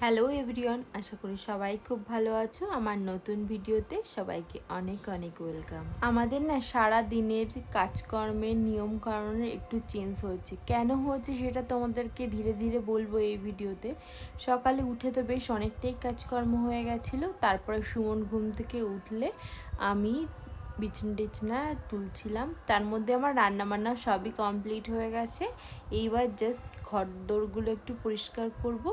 Hello everyone, আশা করি সবাই খুব ভালো আছো। আমার নতুন ভিডিওতে সবাইকে অনেক অনেক ওয়েলকাম। আমাদের না সারা দিনের কাজকর্মের নিয়ম কারণে একটু চেঞ্জ হচ্ছে। কেন হচ্ছে সেটা তোমাদেরকে ধীরে ধীরে বলবো এই ভিডিওতে। সকালে উঠে তো বেশ অনেকটাই কাজকর্ম হয়ে গেছিলো। তারপরে সুমন ঘুম থেকে উঠলে আমি বিছানা টিছানা তুলছিলাম। তার মধ্যে আমার রান্নাবান্না সবই কমপ্লিট হয়ে গেছে। এইবার জাস্ট ঘর দোরগুলো একটু পরিষ্কার করব,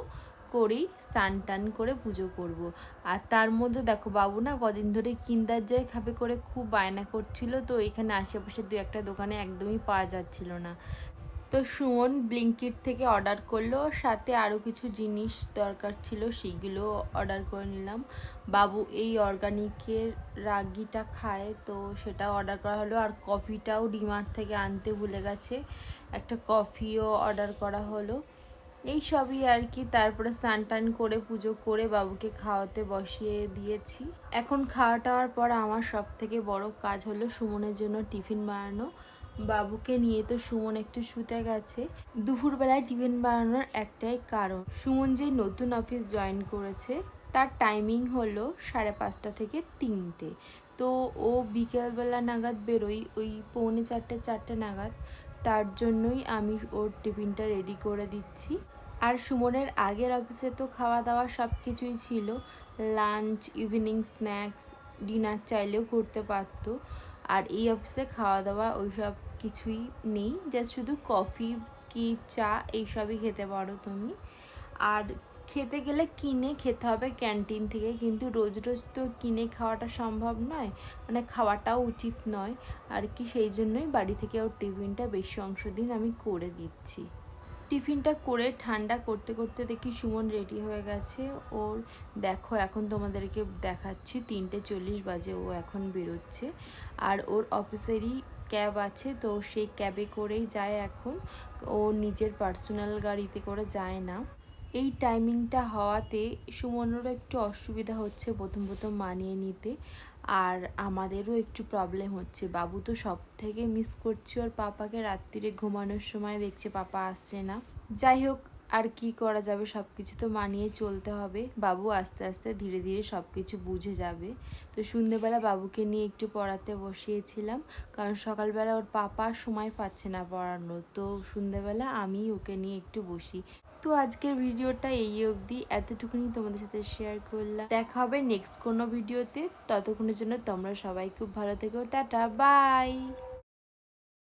করেই স্নান টান করে পুজো করব। আর তার মধ্যে দেখো বাবু না কদিন ধরে কিন্ডার জয় খাবে করে খুব বায়না করছিল। তো এখানে আশেপাশে দু একটা দোকানে একদমই পাওয়া যাচ্ছিল না। তো সুমন ব্লিঙ্কিট থেকে অর্ডার করলো, সাথে আরও কিছু জিনিস দরকার ছিল সেইগুলো অর্ডার করে নিলাম। বাবু এই অর্গানিকের রাগিটা খায়, তো সেটাও অর্ডার করা হলো। আর কফিটাও ডিমার্ট থেকে আনতে ভুলে গেছে, একটা কফিও অর্ডার করা হলো। এই সবই আর কি। তারপরে স্নান টান করে পুজো করে বাবুকে খাওয়াতে বসিয়ে দিয়েছি। এখন খাওয়া টাওয়ার পর আমার সব থেকে বড় কাজ হলো সুমনের জন্য টিফিন বানানো। বাবুকে নিয়ে তো সুমন একটু শুতে গেছে। দুপুরবেলায় টিফিন বানানোর একটাই কারণ, সুমন যে নতুন অফিস জয়েন করেছে তার টাইমিং হলো 5:30 থেকে 3টে। তো ও বিকেলবেলা নাগাদ বেরোই, ওই 3:45-4টে নাগাদ। তার জন্যই আমি ওর টিফিনটা রেডি করে দিচ্ছি। আর সুমনের আগের অফিসে তো খাওয়া দাওয়া সব কিছুই ছিল, লাঞ্চ, ইভিনিং স্ন্যাক্স, ডিনার চাইলেও করতে পারতো। আর এই অফিসে খাওয়া দাওয়া ওই সব কিছুই নেই, জাস্ট শুধু কফি কি চা এইসবই খেতে পারো তুমি। আর খেতে গেলে কিনে খেতে হবে ক্যান্টিন থেকে, কিন্তু রোজ রোজ তো কিনে খাওয়াটা সম্ভব নয়, মানে খাওয়াটাও উচিত নয় আর কি। সেই জন্যই বাড়ি থেকে ওর টিফিনটা বেশি অংশ দিন আমি করে দিচ্ছি। টিফিনটা করে ঠান্ডা করতে করতে দেখি সুমন রেডি হয়ে গেছে। ওর দেখো এখন তোমাদেরকে দেখাচ্ছি, 3:40 বাজে, ও এখন বেরোচ্ছে। আর ওর অফিসেরই ক্যাব আছে, তো সেই ক্যাবে করেই যায় এখন। ও নিজের পার্সোনাল গাড়িতে করে যায় না। এই টাইমিংটা হওয়াতে সুমনেরও একটু অসুবিধা হচ্ছে প্রথম প্রথম মানিয়ে নিতে। আর আমাদেরও একটু প্রবলেম হচ্ছে। বাবু তো সব থেকে মিস করছে ওর পাপাকে, রাত্রিরে ঘুমানোর সময় দেখছে পাপা আসছে না। যাই হোক, আর কি করা যাবে, সব কিছু তো মানিয়ে চলতে হবে। বাবু আস্তে আস্তে ধীরে ধীরে সব কিছু বুঝে যাবে। তো সন্ধ্যেবেলা বাবুকে নিয়ে একটু পড়াতে বসিয়েছিলাম, কারণ সকালবেলা ওর পাপা সময় পাচ্ছে না পড়ানোর। তো সন্ধ্যেবেলা আমি ওকে নিয়ে একটু বসি। তো আজকের ভিডিওটা এই অবধি, এতটুকুনি তোমাদের সাথে শেয়ার করলাম। দেখা হবে নেক্সট কোনো ভিডিওতে। ততক্ষণের জন্য তোমরা সবাই খুব ভালো থেকো। Ta-ta, by.